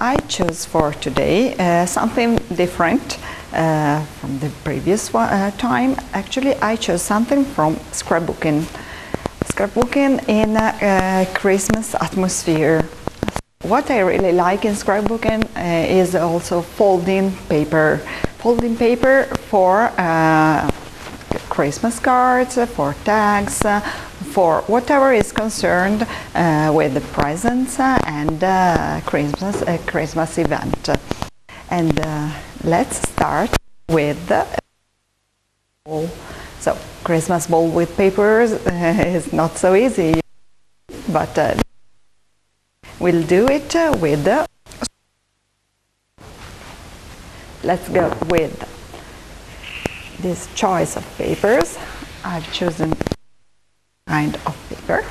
I chose for today something different from the previous time. Actually, I chose something from scrapbooking. Scrapbooking in a Christmas atmosphere. What I really like in scrapbooking is also folding paper. Folding paper for Christmas cards, for tags, for whatever is concerned with the presents and Christmas event. And let's start with the bowl. So Christmas bowl with papers is not so easy, but we'll do it with the. Let's go with this choice of papers. I've chosen kind of paper,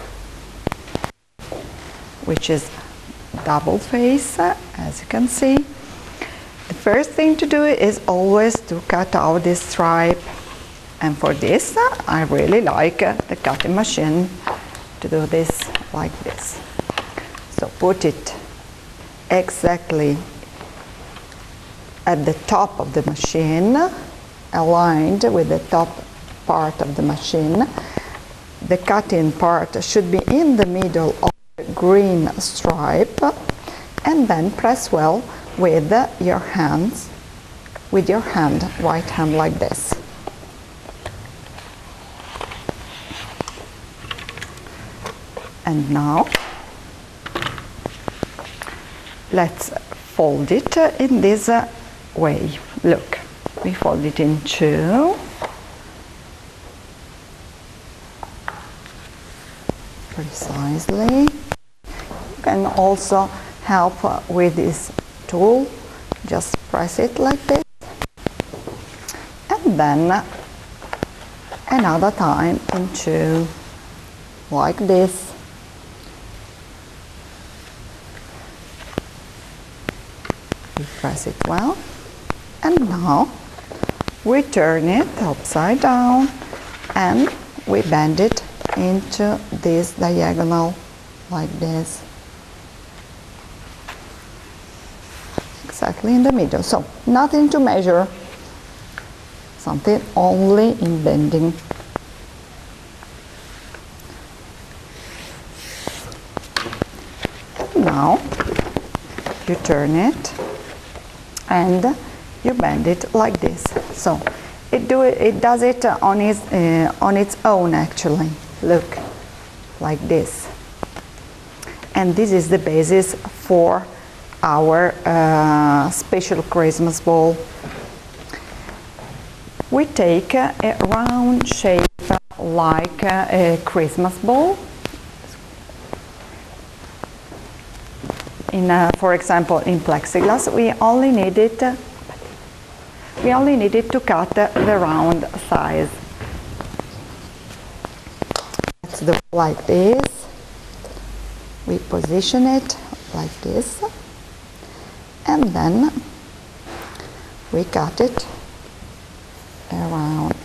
which is double face, as you can see. The first thing to do is always to cut out this stripe, and for this I really like the cutting machine to do this like this. So put it exactly at the top of the machine, aligned with the top part of the machine. The cutting part should be in the middle of the green stripe, and then press well with your hands, with your hand, right hand, like this. And now let's fold it in this way. Look, we fold it in two. Precisely. You can also help with this tool. Just press it like this. And then another time in two, like this. We press it well. And now we turn it upside down and we bend it into this diagonal like this, exactly in the middle. So nothing to measure, something only in bending. And now you turn it and you bend it like this. So it does it on its own, actually. Look, like this. And this is the basis for our special Christmas ball. We take a round shape like a Christmas ball. For example, in plexiglass, we only needed to cut the round size. Let's do like this. We position it like this, and then we cut it around.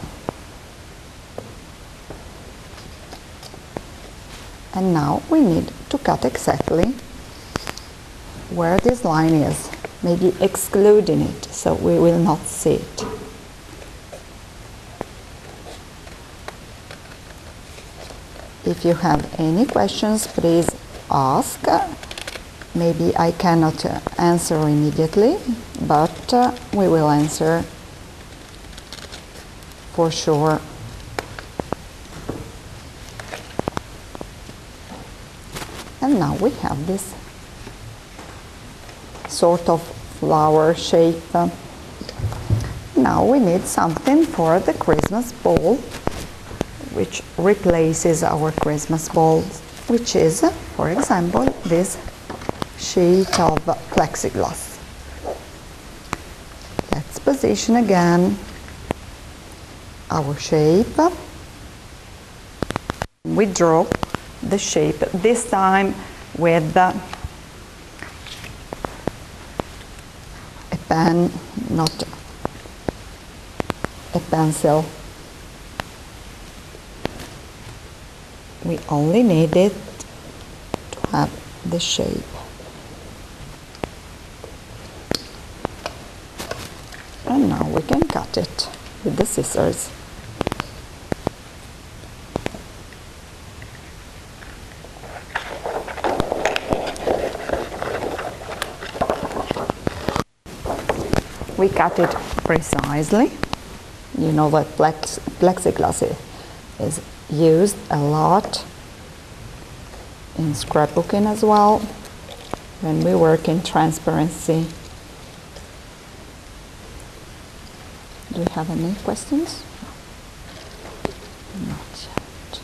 And now we need to cut exactly where this line is, maybe excluding it so we will not see it. If you have any questions, please ask. Maybe I cannot answer immediately, but we will answer for sure. And now we have this sort of flower shape. Now we need something for the Christmas ball, which replaces our Christmas balls, which is, for example, this sheet of plexiglass. Let's position again our shape. We draw the shape, this time with a pen, not a pencil. We only need it to have the shape cut it with the scissors. We cut it precisely. You know that plexiglass is used a lot in scrapbooking as well when we work in transparency. Do you have any questions? Not yet.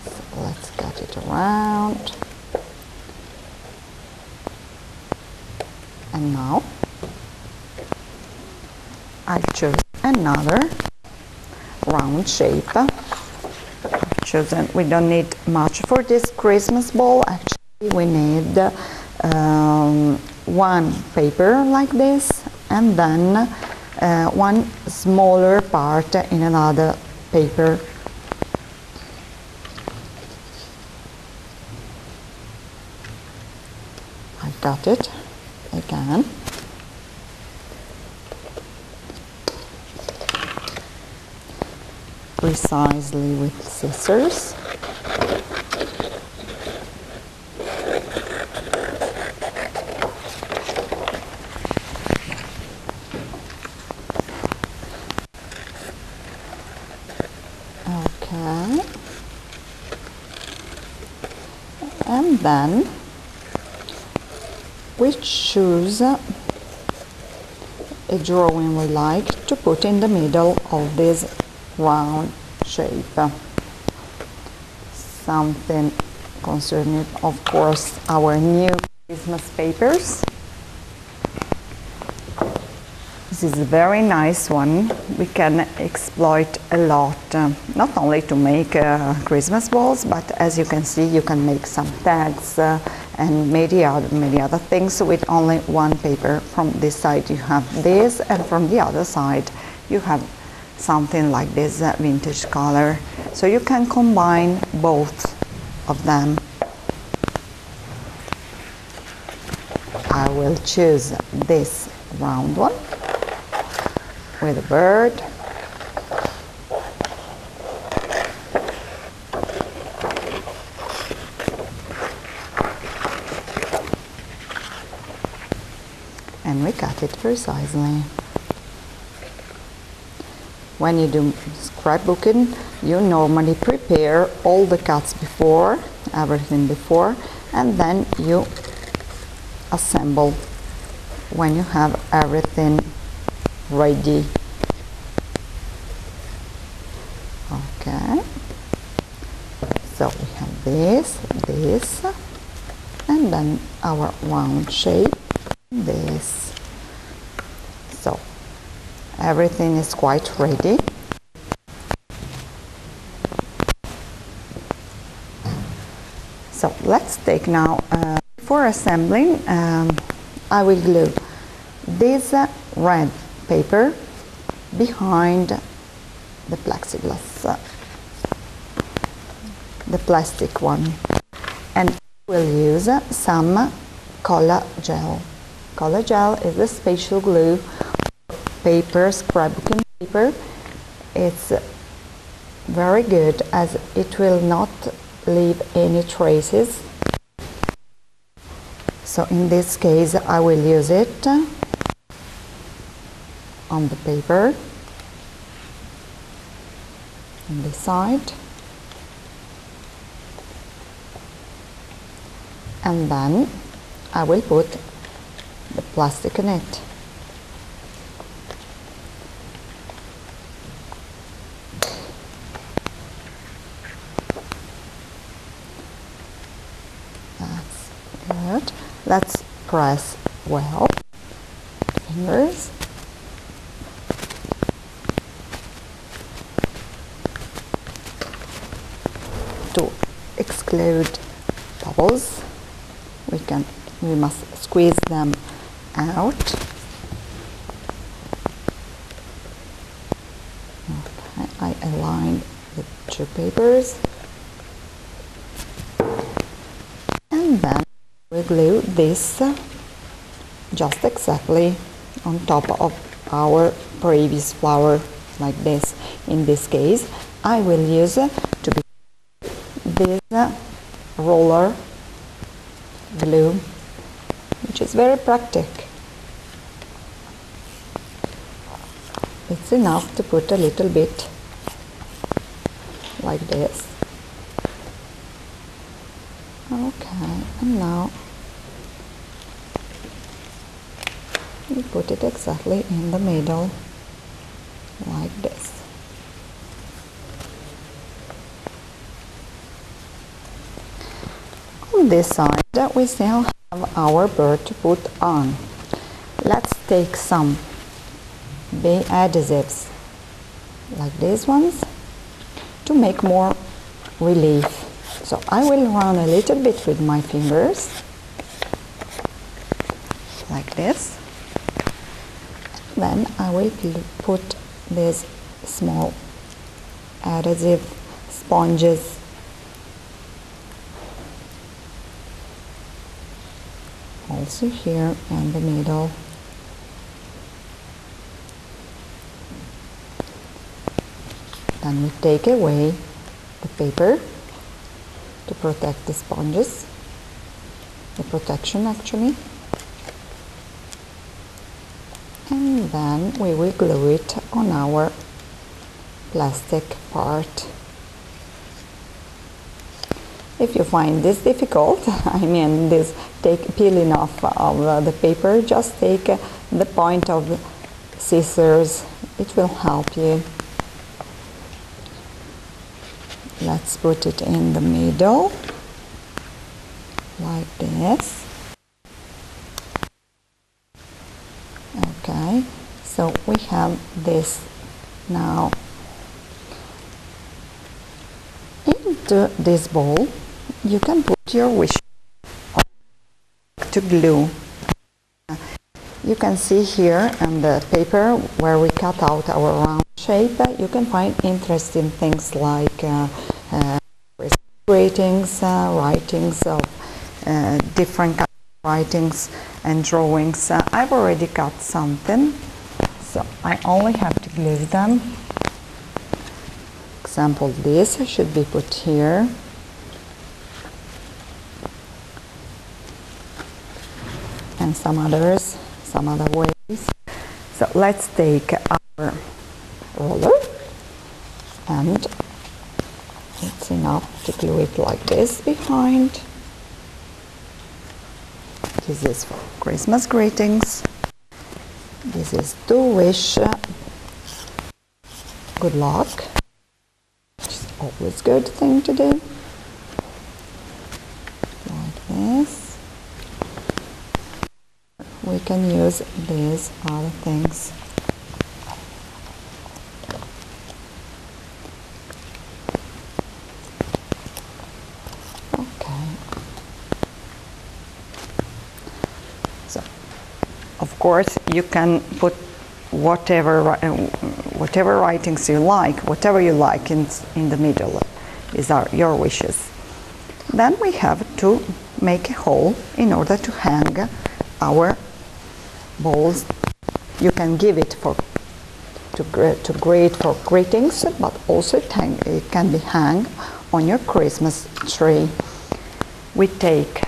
So let's cut it around. And now I choose another round shape. We don't need much for this Christmas ball. Actually, we need one paper like this, and then one smaller part in another paper. I got it again. Precisely with scissors. Okay. And then we choose a drawing we like to put in the middle of this round shape. Something concerning, of course, our new Christmas papers. This is a very nice one. We can exploit a lot, not only to make Christmas balls, but as you can see, you can make some tags and many other things with only one paper. From this side you have this, and from the other side you have something like this vintage color. So you can combine both of them. I will choose this round one with a bird. And we cut it precisely. When you do scrapbooking, you normally prepare all the cuts before, everything before, and then you assemble when you have everything ready. Okay, so we have this, and then our round shape, this. So everything is quite ready. So let's take now, for assembling, I will glue this red paper behind the plexiglass, the plastic one, and we'll use some cola gel. Cola gel is a special glue paper, scrapbooking paper. It's very good as it will not leave any traces. So in this case I will use it on the paper on this side, and then I will put the plastic in it. That's good. Let's press well. Fingers. To exclude bubbles, we must squeeze them out. Okay, I align the two papers, and then we glue this just exactly on top of our previous flower, like this. In this case, I will use to be this roller glue, which is very practical. It's enough to put a little bit like this. Okay, and now we put it exactly in the middle, like this. On this side, we still have our bird to put on. Let's take some bee adhesives, like these ones, to make more relief. So I will run a little bit with my fingers, like this. Then I will put these small adhesive sponges also here in the middle. Then we take away the paper to protect the sponges, the protection actually. And then we will glue it on our plastic part. If you find this difficult, I mean this peeling off of the paper, just take the point of scissors, it will help you. Let's put it in the middle, like this. Okay, so we have this now. Into this bowl, you can put your wish to glue. You can see here on the paper where we cut out our round shape, you can find interesting things like greetings, writings of different kinds of writings and drawings. I've already cut something, so I only have to glue them. Example, this should be put here. And some others, some other ways. So let's take our roller, and it's enough to glue it like this behind. This is for Christmas greetings. This is to wish good luck, which is always a good thing to do. Like this. We can use these other things. Okay. So, of course, you can put whatever writings you like, whatever you like in the middle. These are your wishes. Then we have to make a hole in order to hang our bowls. You can give it to grate for greetings, but also it can be hung on your Christmas tree. We take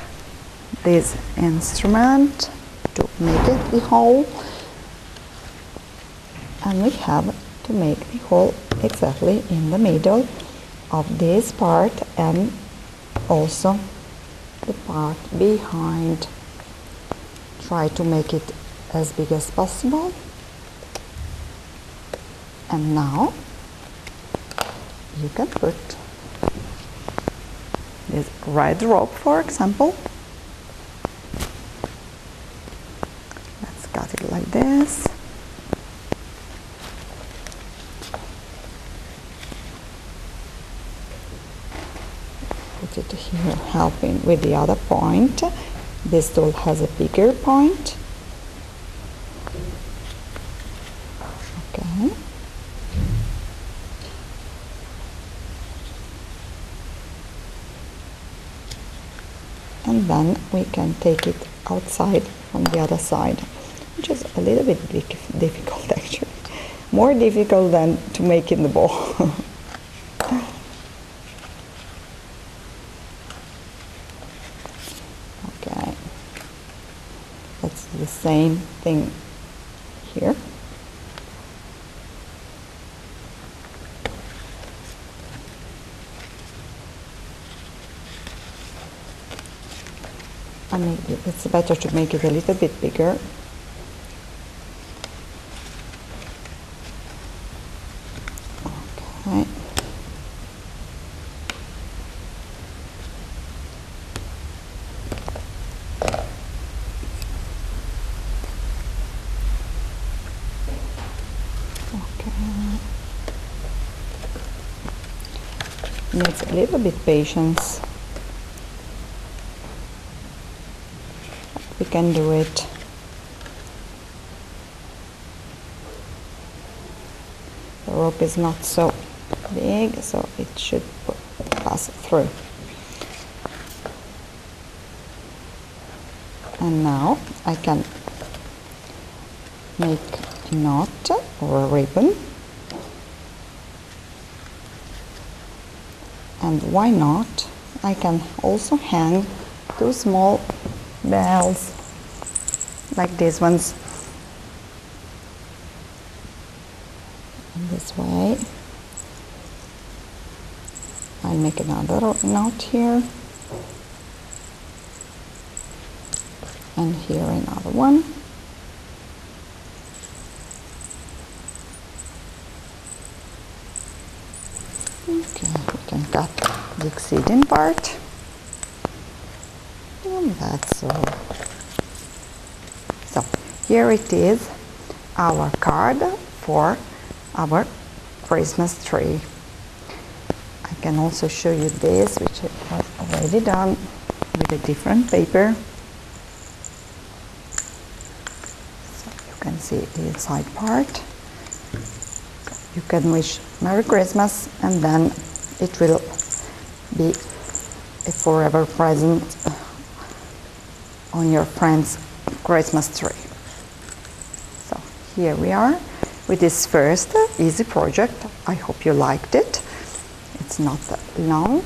this instrument to make it the hole, and we have to make the hole exactly in the middle of this part and also the part behind. Try to make it as big as possible. And now you can put this red rope, for example. Let's cut it like this. Put it here, helping with the other point. This tool has a bigger point. Okay. and then we can take it outside from the other side, which is a little bit difficult actually. More difficult than to make in the ball. Okay, that's the same thing here. I mean, it's better to make it a little bit bigger. Okay. Needs a little bit patience. We can do it. The rope is not so big, so it should pass through. And now I can make a knot or a ribbon. And why not? I can also hang 2 small bells like these ones. In this way. I'll make another knot here. And here another one. Okay, we can cut the exceeding part. And that's all. So here it is, our card for our Christmas tree. I can also show you this, which was already done with a different paper. So you can see the inside part. You can wish Merry Christmas, and then it will be a forever present on your friend's Christmas tree. So here we are with this first easy project. I hope you liked it. It's not long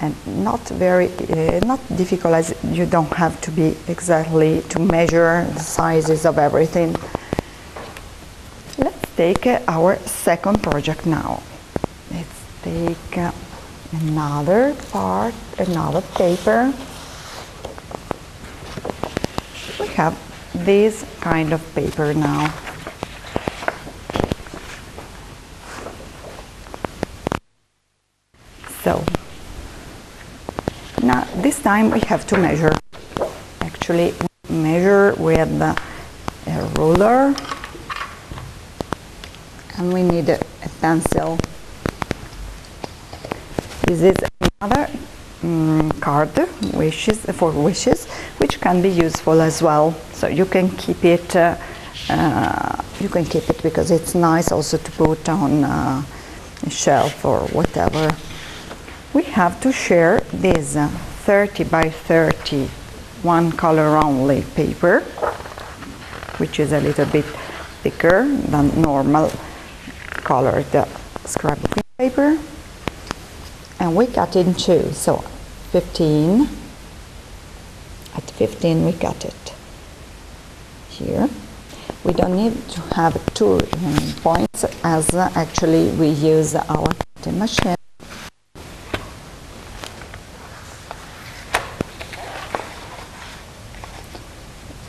and not very not difficult, as you don't have to be exactly to measure the sizes of everything. Let's take our second project now. Let's take another part, another paper. We have this kind of paper now. So now this time we have to measure. Actually, measure with a ruler, and we need a pencil. This is another card for wishes, which can be useful as well. So you can keep it. Because it's nice also to put on a shelf or whatever. We have to share this 30 by 30 one color only paper, which is a little bit thicker than normal colored scrapbooking paper, and we cut in 2, so 15. At 15 we cut it here. We don't need to have 2 points, as actually we use our cutting machine.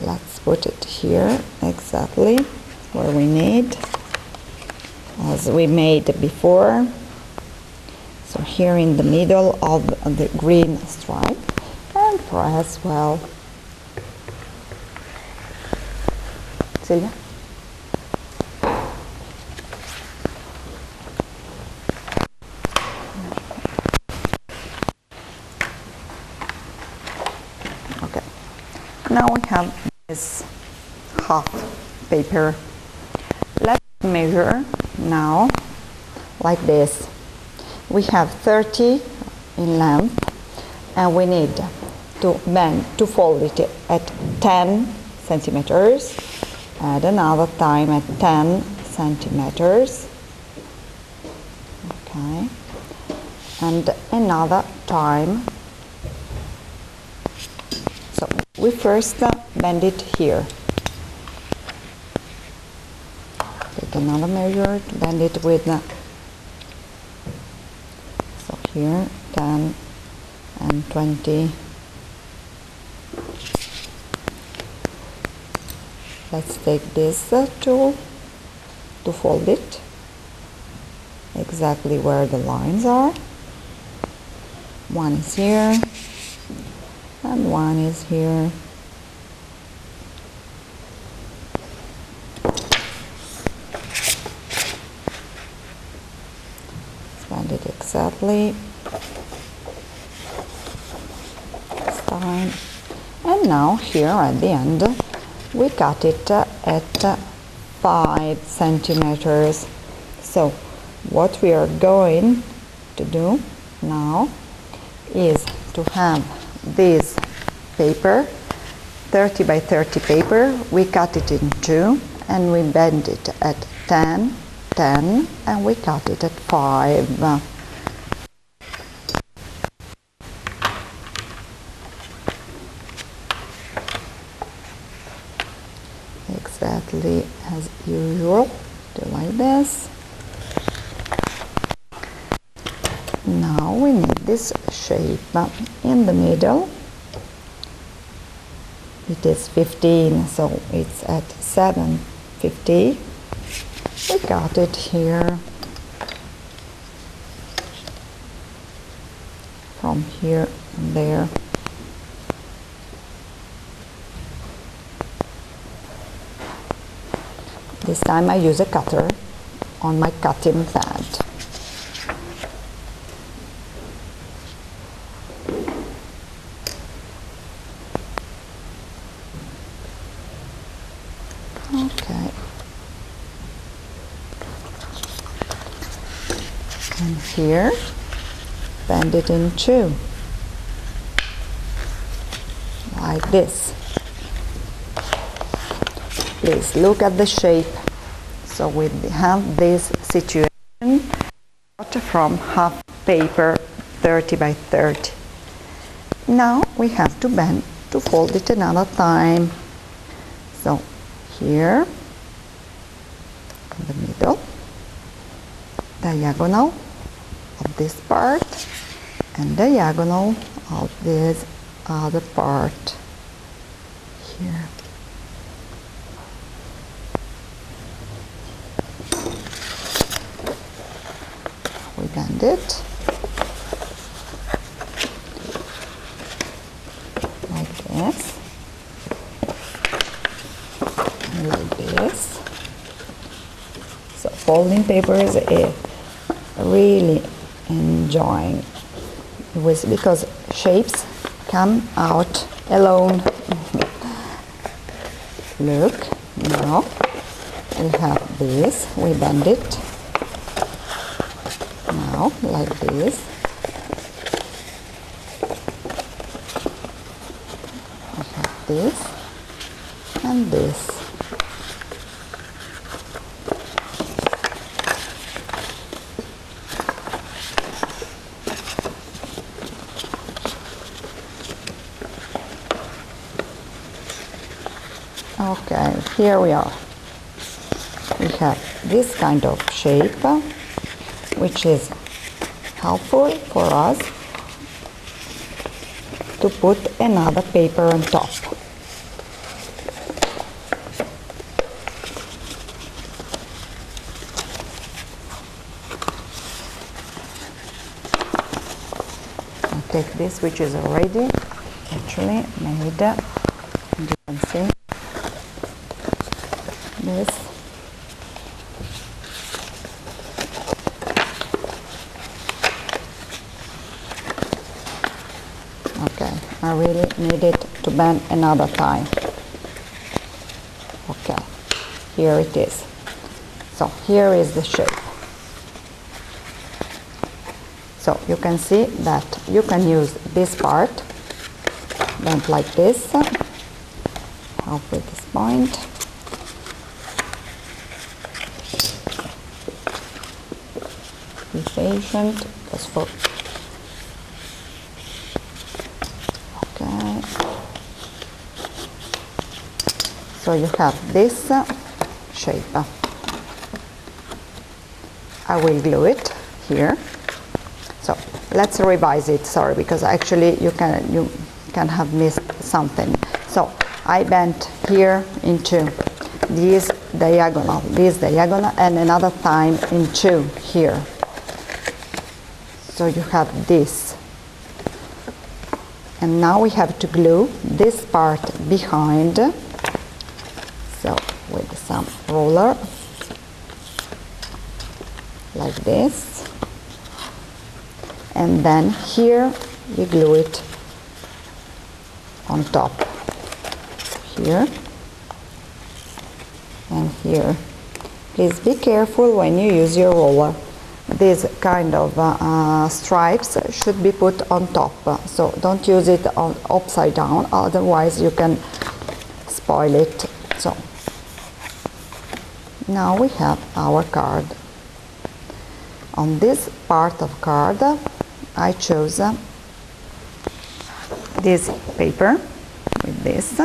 Let's put it here exactly where we need, as we made before. So here in the middle of the green stripe, and press well. Silvia? Okay. Now we have this half paper. Let's measure now like this. We have 30 in length, and we need to bend, to fold it at 10 centimeters, add another time at 10 centimeters, okay, and another time. So we first bend it here. Take another measure, bend it with, so here 10 and 20. Let's take this tool to fold it exactly where the lines are. One is here and one is here. Bend it exactly this time. And now here at the end we cut it at 5 centimeters. So what we are going to do now is to have this paper, 30 by 30 paper, we cut it in two and we bend it at 10, 10, and we cut it at 5. Exactly as usual, do like this. Now we need this shape in the middle. It is 15, so it's at 750. We got it here, from here and there. This time I use a cutter on my cutting pad. Okay. And here, bend it in two, like this. Please look at the shape. So we have this situation from half paper, 30 by 30. Now we have to bend to fold it another time. So here, in the middle, diagonal of this part and diagonal of this other part here. We bend it like this and like this. So folding papers is really enjoying with, because shapes come out alone. Look, now we have this, we bend it now like this. We have this and this. Okay, here we are. We have this kind of shape, which is helpful for us to put another paper on top. I'll take this, which is already actually made, and you can see this. Okay, I really need it to bend another time. Okay, here it is. So here is the shape. So you can see that you can use this part, bent like this, help with this point. Be patient, just for, okay. So you have this shape. I will glue it here. So let's revise it, sorry, because actually you can have missed something. So I bent here into this diagonal, and another time into here. So you have this. And now we have to glue this part behind. So with some roller, like this. And then here we glue it on top, here and here. Please be careful when you use your roller. These kind of stripes should be put on top, so don't use it on upside down, otherwise you can spoil it. So now we have our card. On this part of card I chose this paper with this.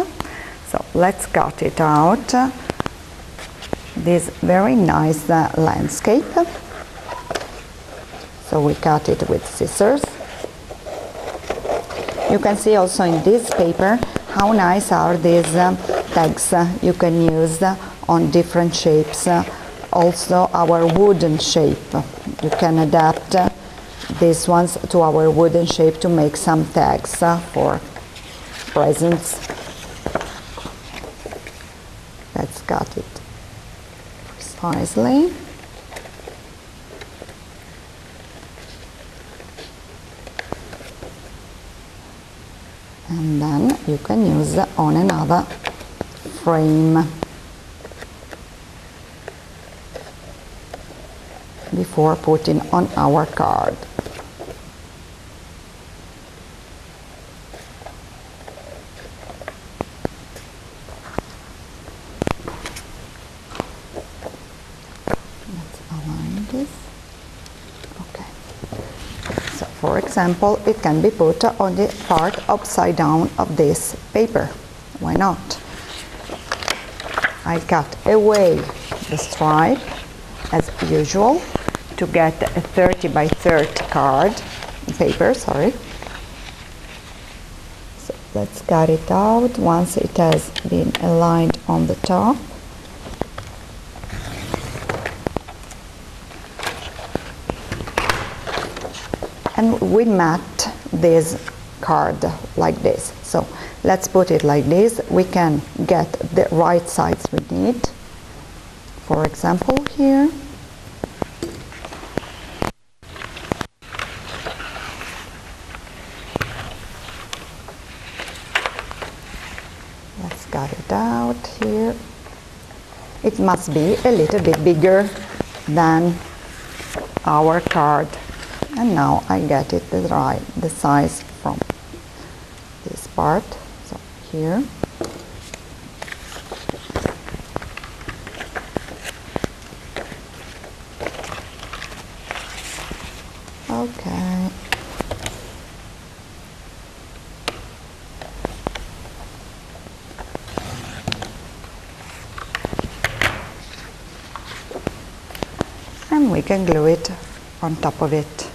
So let's cut it out. This very nice landscape. So we cut it with scissors. You can see also in this paper how nice are these tags you can use on different shapes. Also our wooden shape. You can adapt these ones to our wooden shape to make some tags for presents. Let's cut it precisely. And then you can use on another frame before putting on our card. Let's align this. Okay. So for example, it can be put on the part upside down of this paper. Why not? I cut away the stripe as usual to get a 30 by 30 card paper, sorry. So let's cut it out once it has been aligned on the top. And we mat this card like this. So let's put it like this. We can get the right sides we need. For example, here. Let's cut it out here. It must be a little bit bigger than our card. And now I get it the size from this part. So here. Okay. And we can glue it on top of it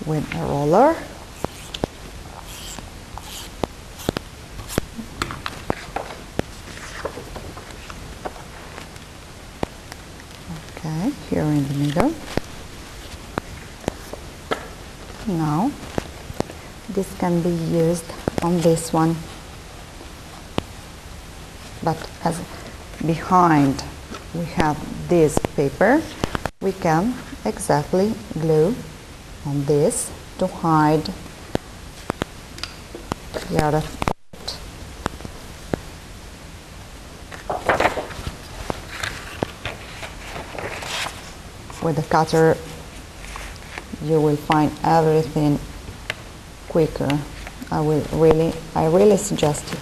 with a roller. Okay, here in the middle. Now this can be used on this one, but as behind we have this paper, we can exactly glue on this to hide the other part. With the cutter you will find everything quicker. I really suggest it.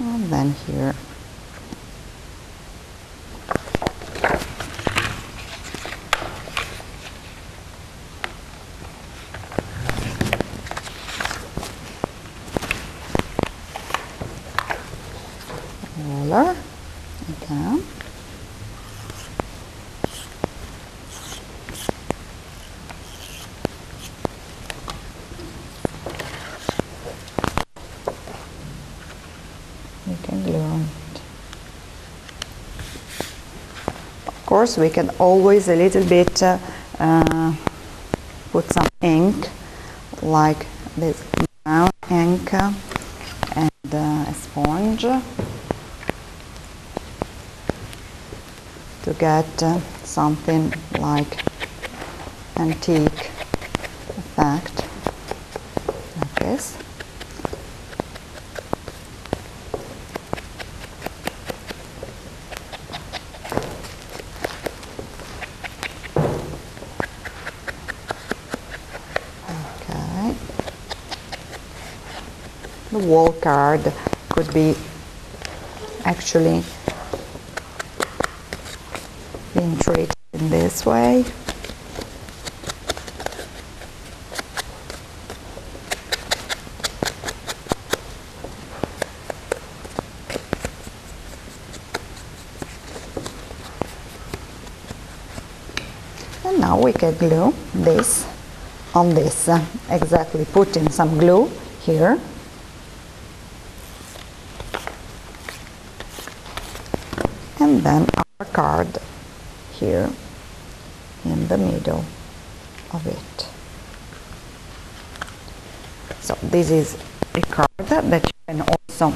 And then here roller again. You can glue on it. Of course, we can always a little bit put some ink, like this brown ink, and a sponge to get something like antique effect, like this. Okay. The wall card could be actually being treated in this way. And now we can glue this on this, exactly putting some glue here. And then our card here in the middle of it. So this is a card that you can also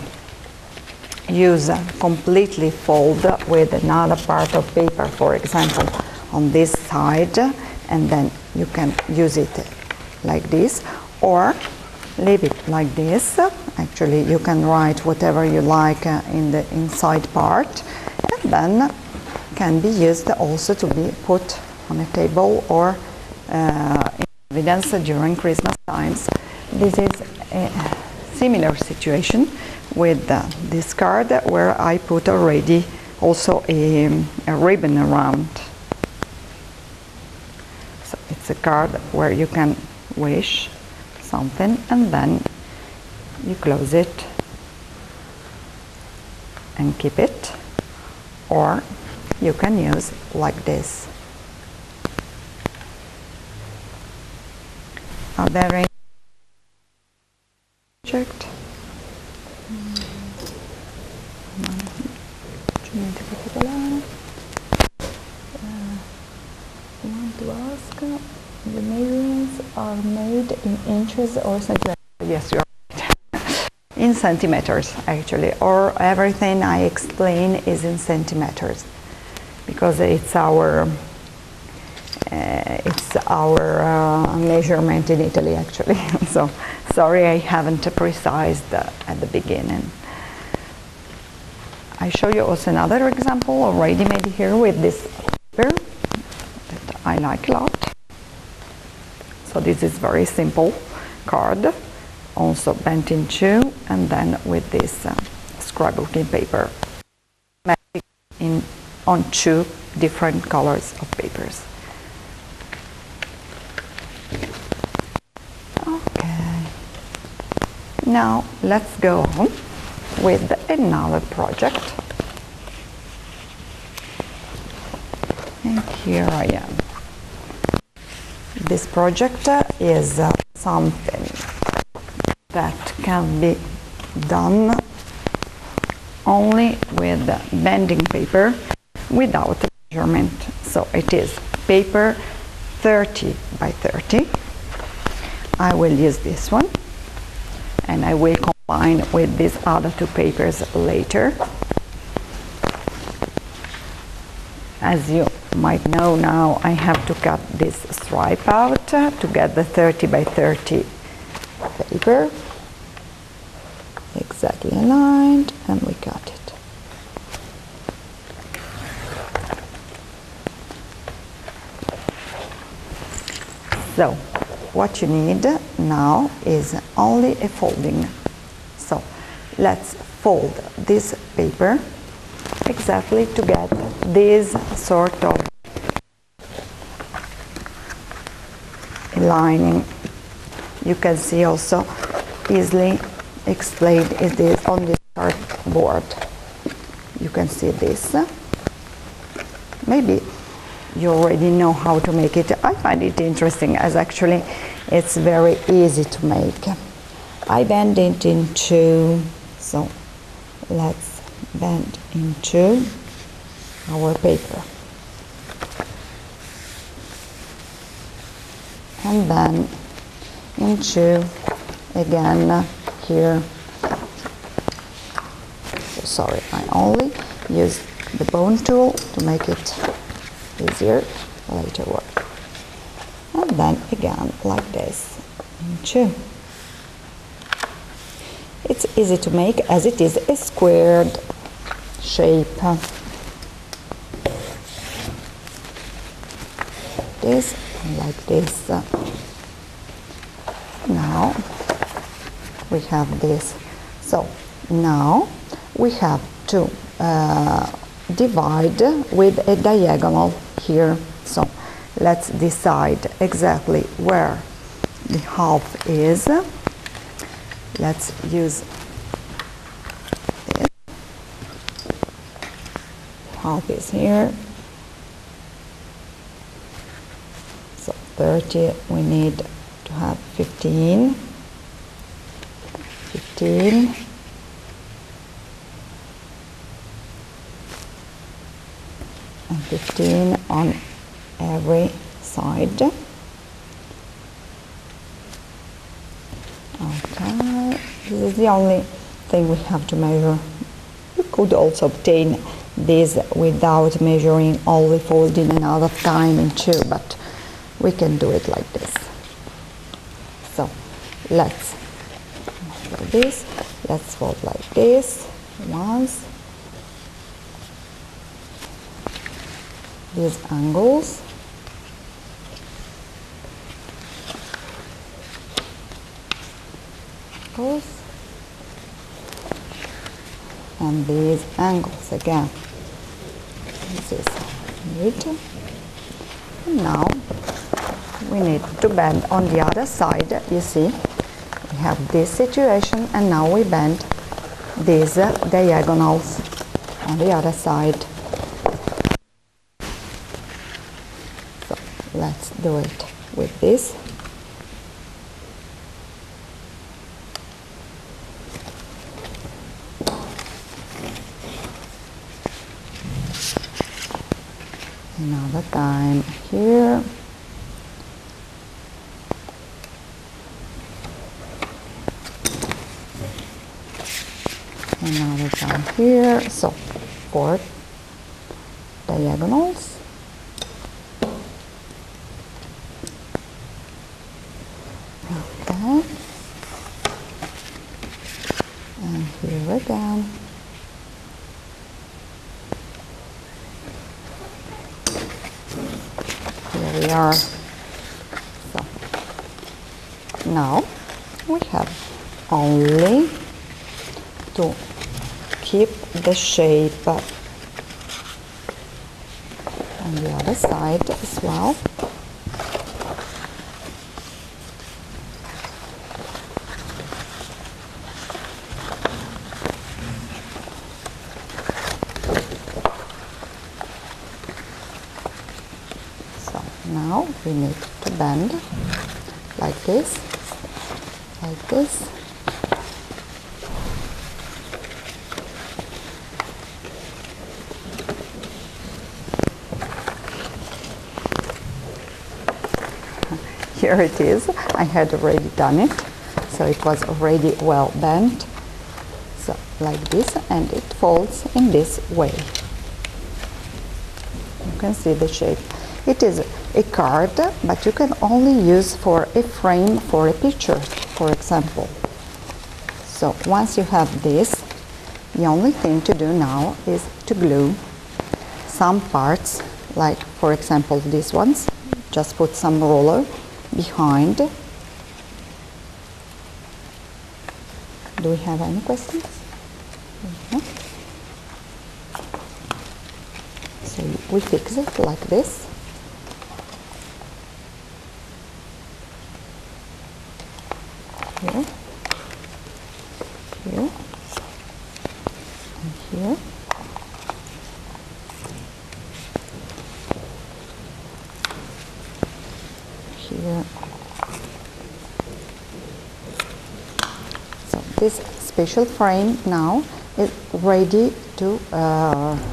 use completely fold with another part of paper, for example on this side, and then you can use it like this, or leave it like this. Actually you can write whatever you like in the inside part, and then can be used also to be put on a table or in evidence during Christmas times. This is a similar situation with this card, where I put already also a ribbon around. So it's a card where you can wish something and then you close it and keep it, or you can use like this. Are there any object? I want to ask, the measurements are made in inches or centimeters? Yes, you're right. In centimeters, actually, or everything I explain is in centimeters, because it's our measurement in Italy, actually. So sorry I haven't precised at the beginning. I show you also another example already made here with this paper that I like a lot. So this is very simple card, also bent in two, and then with this scrapbooking paper on two different colors of papers. Okay, now let's go on with another project. And here I am. This project is something that can be done only with bending paper without measurement. So it is paper 30 by 30. I will use this one, and I will combine with these other two papers later. As you might know now, I have to cut this stripe out to get the 30 by 30 paper. Exactly aligned, and we cut it. So what you need now is only a folding. So let's fold this paper exactly to get this sort of lining. You can see also easily explained it is on this cardboard. You can see this. Maybe you already know how to make it. I find it interesting as actually it's very easy to make. I bend it in two, so let's bend into our paper. And then into again here. Sorry, I only use the bone tool to make it easier later work. And then again like this into. It's easy to make as it is a squared shape. This like this. Now we have this. So now we have to divide with a diagonal here. So let's decide exactly where the half is. Let's use this. Half is here. So 30, we need to have 15. 15. And 15 on every side. Okay, this is the only thing we have to measure. You could also obtain this without measuring, only folding another time in two, but we can do it like this. So let's do this. Let's fold like this once. These angles. And these angles again. This is it. And now we need to bend on the other side. You see, we have this situation, and now we bend these diagonals on the other side. So let's do it with this. Another time here. Another time here. So 4 diagonals. Okay. And here again. Here we are. So now we have only to keep the shape on the other side as well. Now we need to bend like this, like this. Here it is. I had already done it, so it was already well bent. So like this, and it folds in this way. You can see the shape. It is a card, but you can only use for a frame for a picture, for example. So once you have this, the only thing to do now is to glue some parts, like for example these ones. Just put some roller behind. Do we have any questions? So we fix it like this. Here, here, and here. Here. So this special frame now is ready to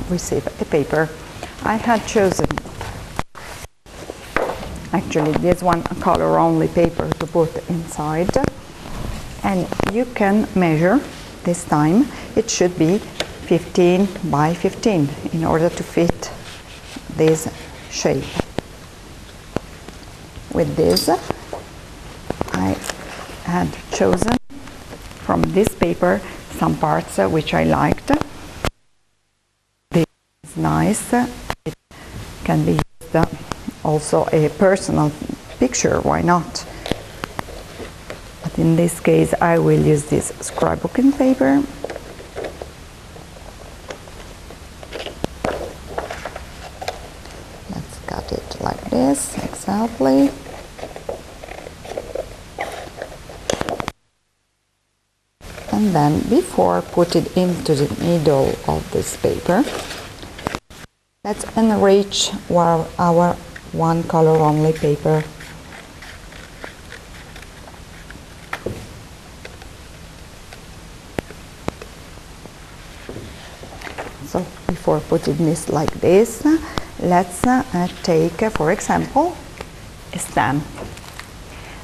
receive a paper. I had chosen actually this one color only paper to put inside, and you can measure this time. It should be 15 by 15 in order to fit this shape. With this, I had chosen from this paper some parts which I liked. This is nice. It can be used also a personal picture, why not? But in this case I will use this scrapbooking paper. Let's cut it like this, exactly. And then before put it into the middle of this paper, let's enrich our one color only paper. So before putting this like this, let's take, for example, a stamp.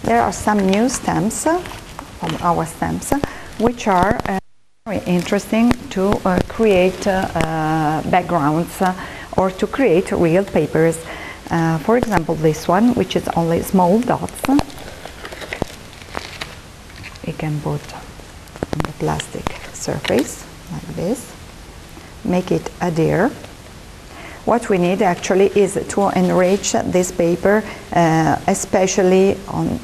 There are some new stamps from our stamps which are very interesting to create backgrounds or to create real papers. For example, this one, which is only small dots, we can put on the plastic surface like this, make it adhere. What we need actually is to enrich this paper, especially on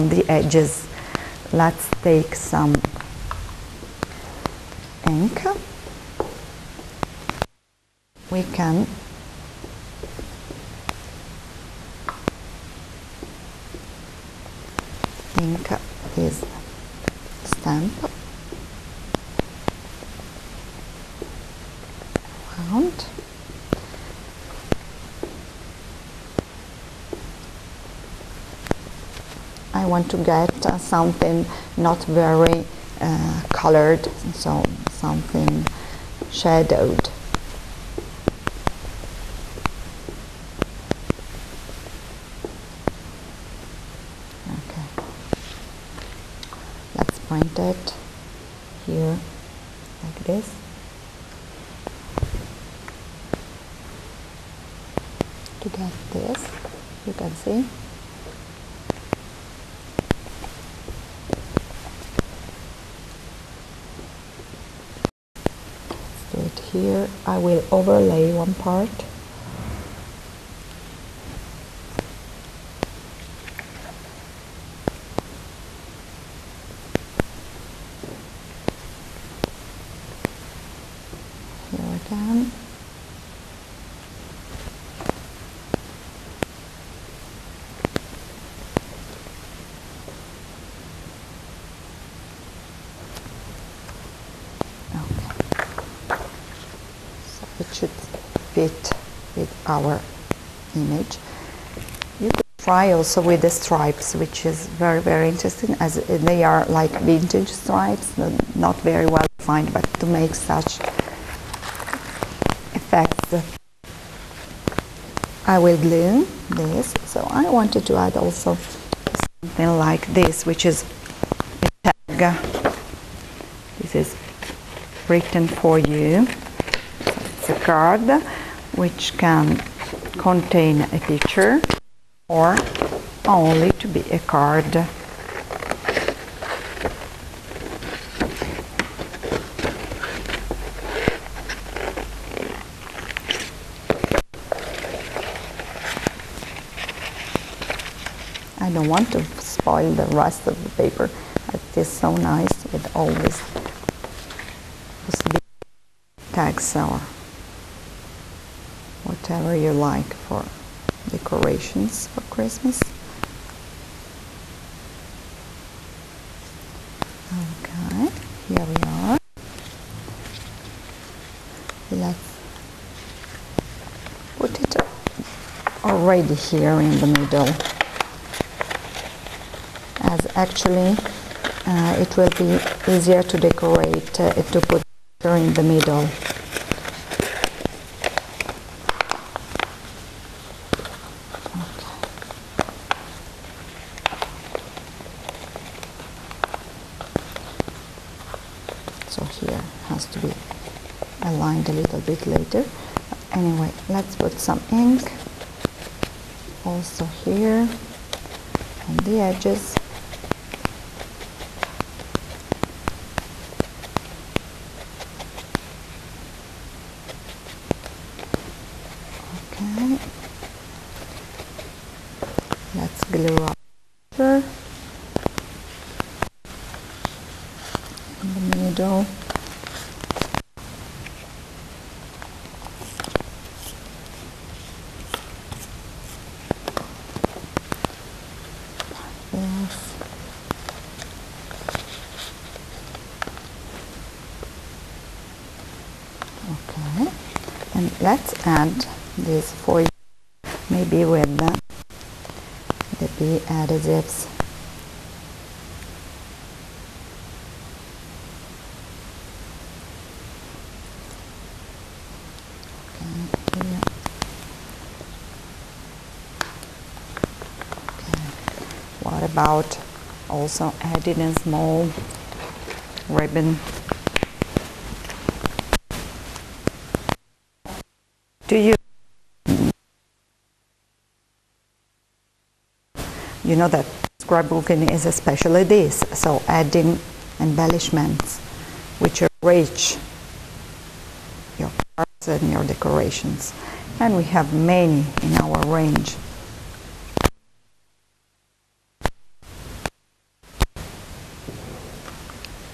the edges. Let's take some ink. We can ink this stamp around. I want to get something not very colored, so something shadowed. Okay, let's print it here like this. To get this, you can see. Here I will overlay one part. Here again. It should fit with our image. You could try also with the stripes, which is very, very interesting, as they are like vintage stripes, not very well defined, but to make such effects. I will glue this, so I wanted to add also something like this, which is a tag. This is written for you. It's a card which can contain a picture or only to be a card. I don't want to spoil the rest of the paper. It is so nice with all these tags or whatever you like for decorations for Christmas. Okay, here we are. Let's put it already here in the middle, as actually it will be easier to decorate to put it in the middle. So here has to be aligned a little bit later. Anyway, let's put some ink also here on the edges. Okay, let's glue up here in the middle. Okay, and let's add this for you, maybe with the bee adhesives. Okay, here. Okay. What about also adding a small ribbon? Do you know that scrapbooking is especially this, so adding embellishments which enrich your cards and your decorations, and we have many in our range.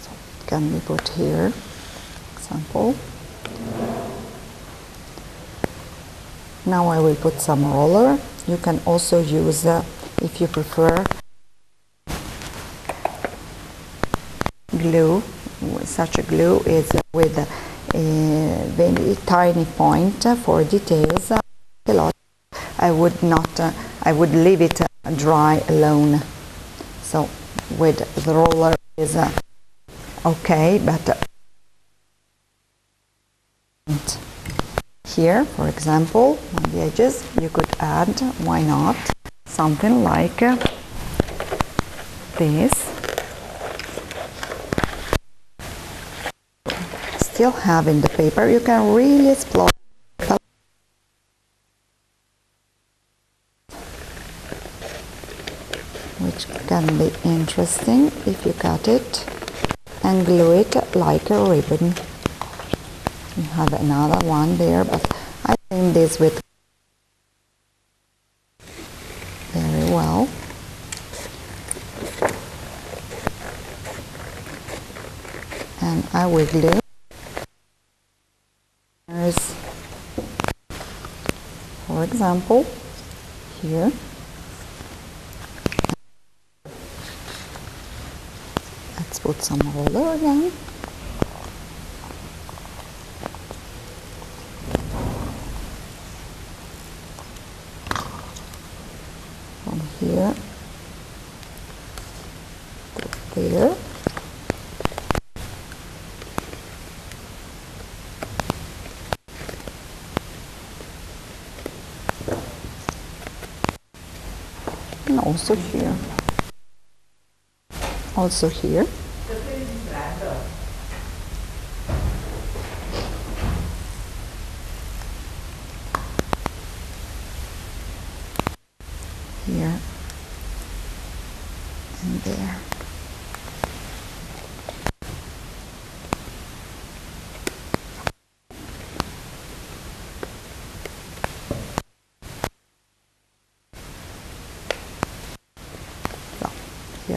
So it can be put here, for example. Now I will put some roller. You can also use, if you prefer, glue. Such a glue is with a very tiny point for details. A lot. I would not. I would leave it dry alone. So with the roller is okay, but here, for example, on the edges, you could add, why not, something like this. Still having the paper, you can really explore, which can be interesting if you cut it and glue it like a ribbon. You have another one there, but I think this with very well. And I will glue. There's, for example, here. Let's put some roller again. From here to there. And also here. Also here. Here and there.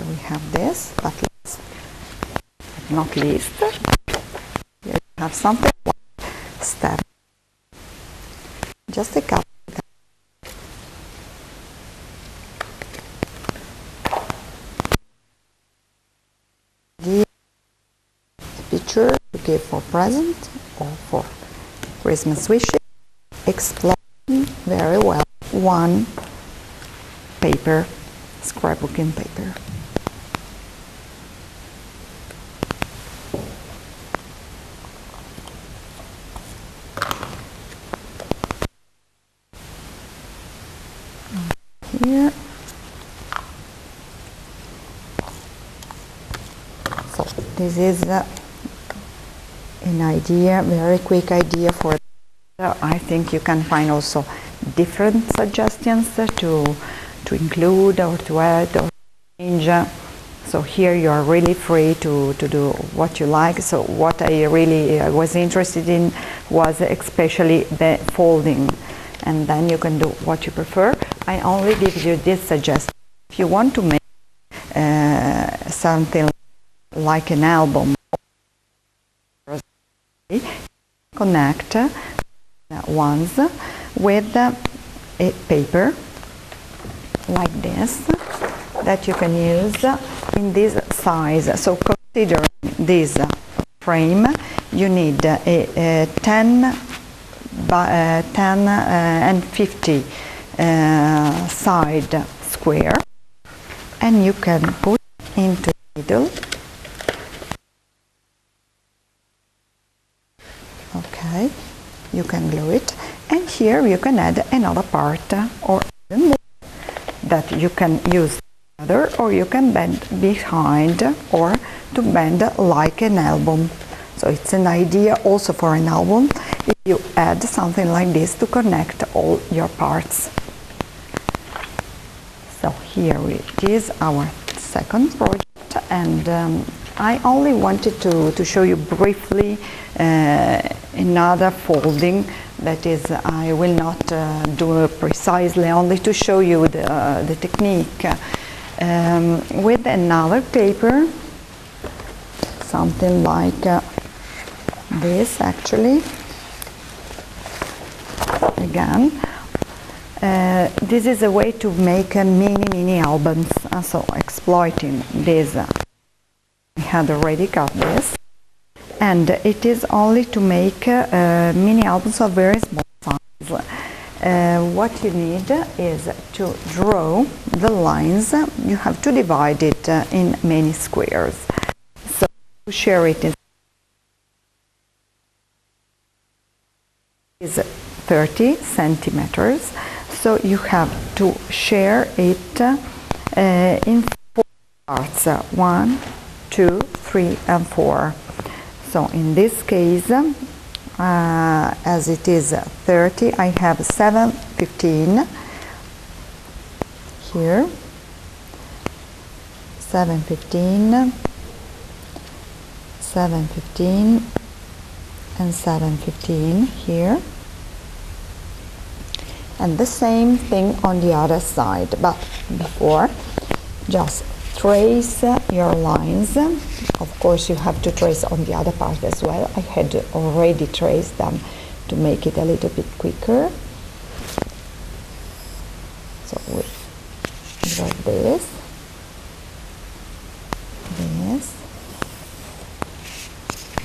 here we have this, but last but not least, here you have something like step. Just a couple. The picture to give for present or for Christmas wishes, explain very well one paper, scrapbooking paper. Here. So this is an idea, very quick idea for. I think you can find also different suggestions to include or to add or change. So here you are really free to do what you like. So what I really was interested in was especially the folding, and then you can do what you prefer. I only give you this suggestion. If you want to make something like an album, connect ones with a paper like this that you can use in this size. So considering this frame, you need a 10 by 10 and 50 side square, and you can put into the middle. Okay, you can glue it, and here you can add another part or even more that you can use together, or you can bend behind or to bend like an album. So it's an idea also for an album if you add something like this to connect all your parts. So here it is, our second project, and I only wanted to show you briefly another folding. That is, I will not do precisely, only to show you the technique with another paper, something like this actually. Again, this is a way to make mini albums, so exploiting this. I had already got this, and it is only to make mini albums of very small size. What you need is to draw the lines. You have to divide it in many squares. So to share it is 30 centimeters. So you have to share it in 4 parts, 1, 2, 3, and 4. So in this case, as it is 30, I have 7/15 here, 7/15, 7/15, and 7/15 here. And the same thing on the other side, but before, just trace your lines. Of course you have to trace on the other part as well. I had already traced them to make it a little bit quicker. So we draw this, this,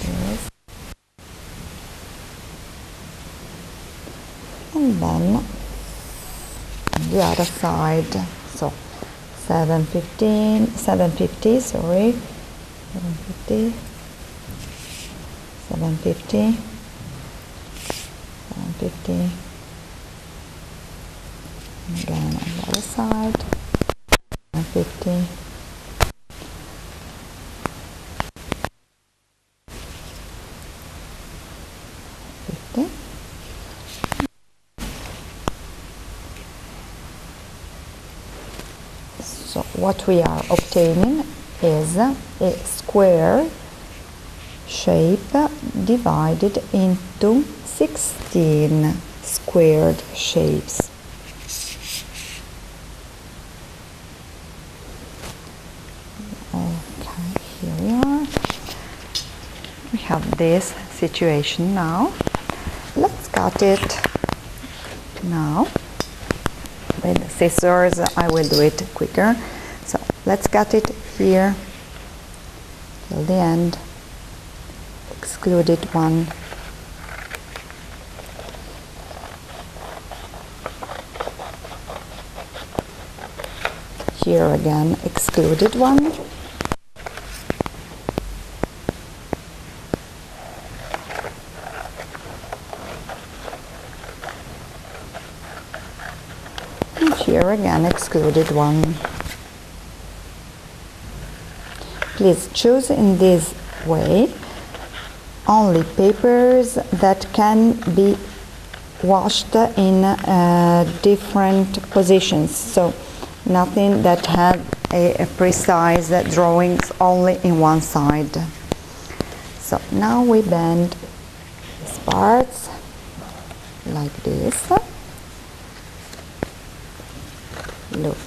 this, and then on the other side. So 750, sorry, 750, 750, 750, and again on the other side, 750, 50. So what we are obtaining is a square shape divided into 16 squared shapes. this situation now. Let's cut it now. With the scissors I will do it quicker. So let's cut it here till the end. Excluded one. Here again, excluded one. And here again, excluded one. Please choose in this way only papers that can be washed in different positions. So nothing that had a precise drawings only in one side. So now we bend these parts like this. Look.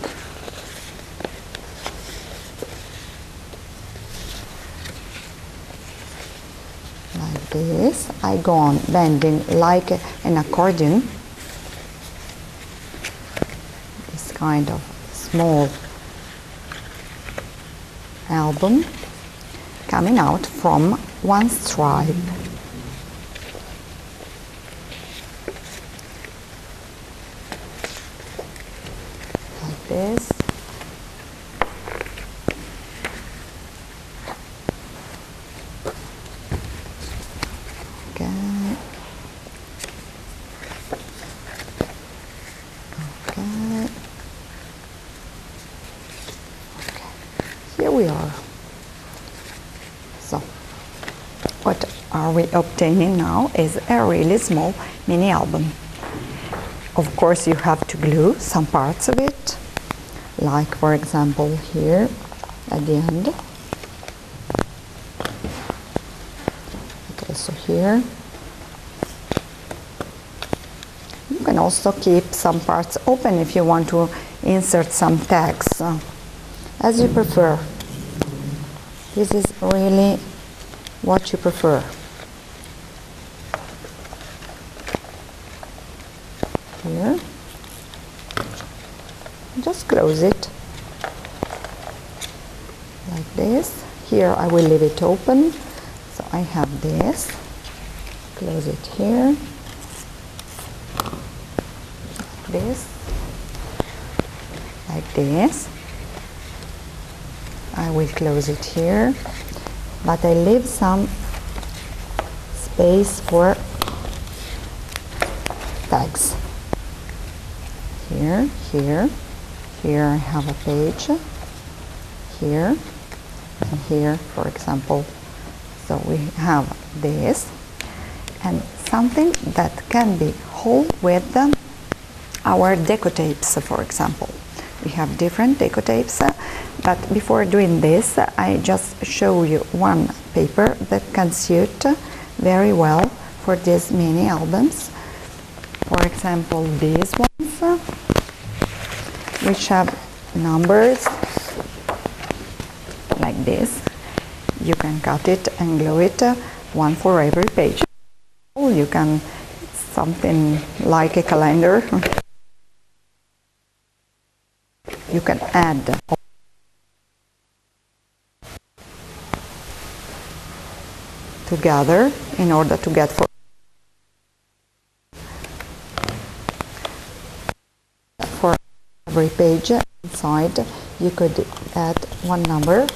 Like this. I go on bending like an accordion. This kind of small album coming out from one stripe. Like this. Okay. Okay. Here we are. So, what are we obtaining now is a really small mini album. Of course, you have to glue some parts of it, like for example here at the end. Okay, so here. You can also keep some parts open if you want to insert some tags. As you prefer. This is really what you prefer. Here. Just close it like this. Here I will leave it open. So I have this. Close it here. Like this. Like this. I will close it here, but I leave some space for tags. Here, here, here I have a page, here, and here, for example. So we have this, and something that can be held with our deco tapes, for example. We have different deco tapes, but before doing this, I just show you one paper that can suit very well for these mini albums. For example, these ones, which have numbers like this. You can cut it and glue it, one for every page. Or you can, something like a calendar. You can add together in order to get for every page inside you could add one number,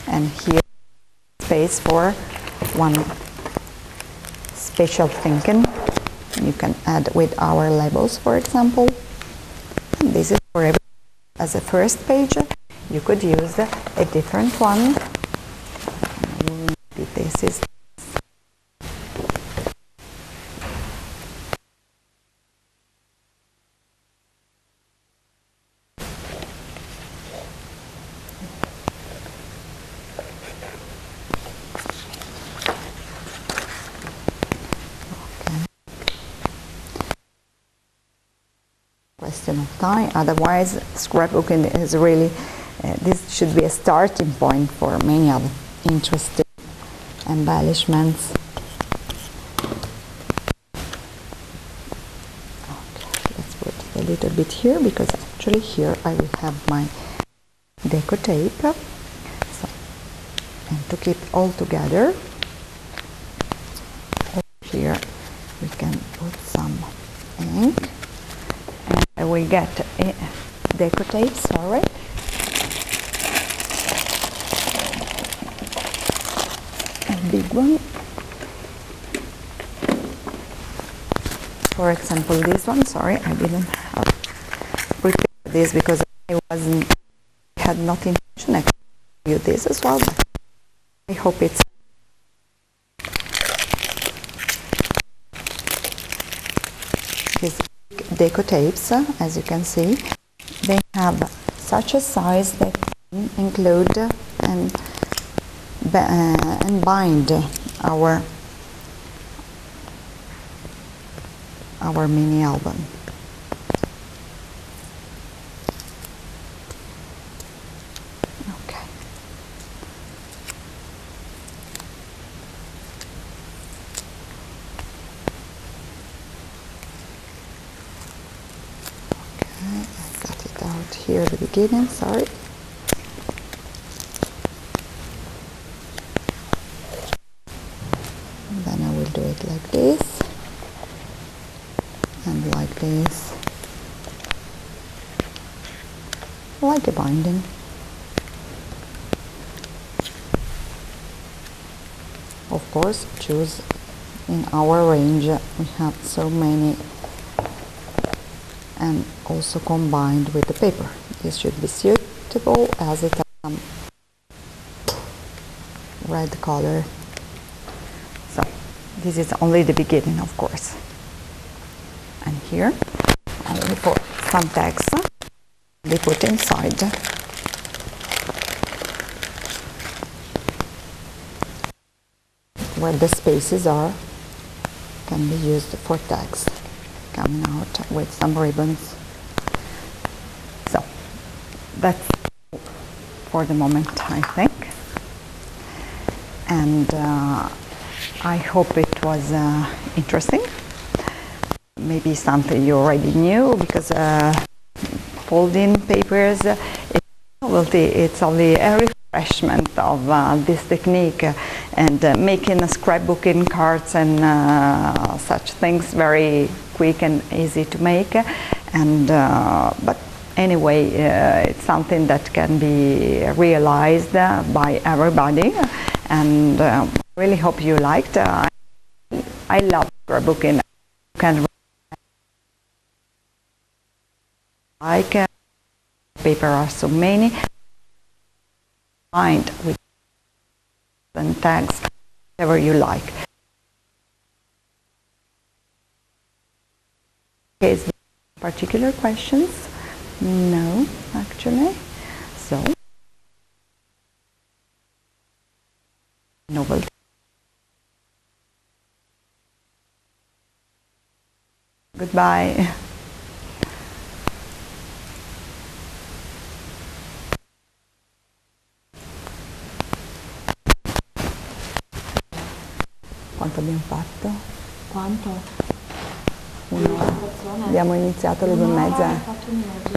and here space for one special thinking. You can add with our labels, for example. And this is for every. As a first page, you could use a different one. Maybe this is. Question of time, otherwise scrapbooking is really this should be a starting point for many other interesting embellishments. Okay, let's put a little bit here, because actually here I will have my deco tape. So, and to keep all together, here we can put some ink, and I will get a deco tape, sorry. A big one. For example, this one, sorry, I didn't prepare this because I had not intention to do this as well, but I hope it's these deco tapes, as you can see. They have such a size that can include and bind our mini album. Okay. I got it out here at the beginning, sorry. And then I will do it like this, and like this, like a binding. Of course, choose in our range. We have so many, and also combined with the paper. This should be suitable as it has some red color. So this is only the beginning, of course. And here I will put some text they put inside. Where the spaces are can be used for text coming out with some ribbons. So that's for the moment, I think. And I hope it was interesting. Maybe something you already knew, because folding papers, it's only a refreshment of this technique, and making scrapbooking cards and such things very quick and easy to make. And but anyway, it's something that can be realized by everybody, and I really hope you liked. I love scrapbooking. You can like paper are so many, find with and tags, whatever you like. Okay, particular questions? No, actually. So, novelty. Goodbye. Quanto abbiamo fatto? Quanto? Un'ora. Abbiamo iniziato alle 2:30. Fatto 1 minuto.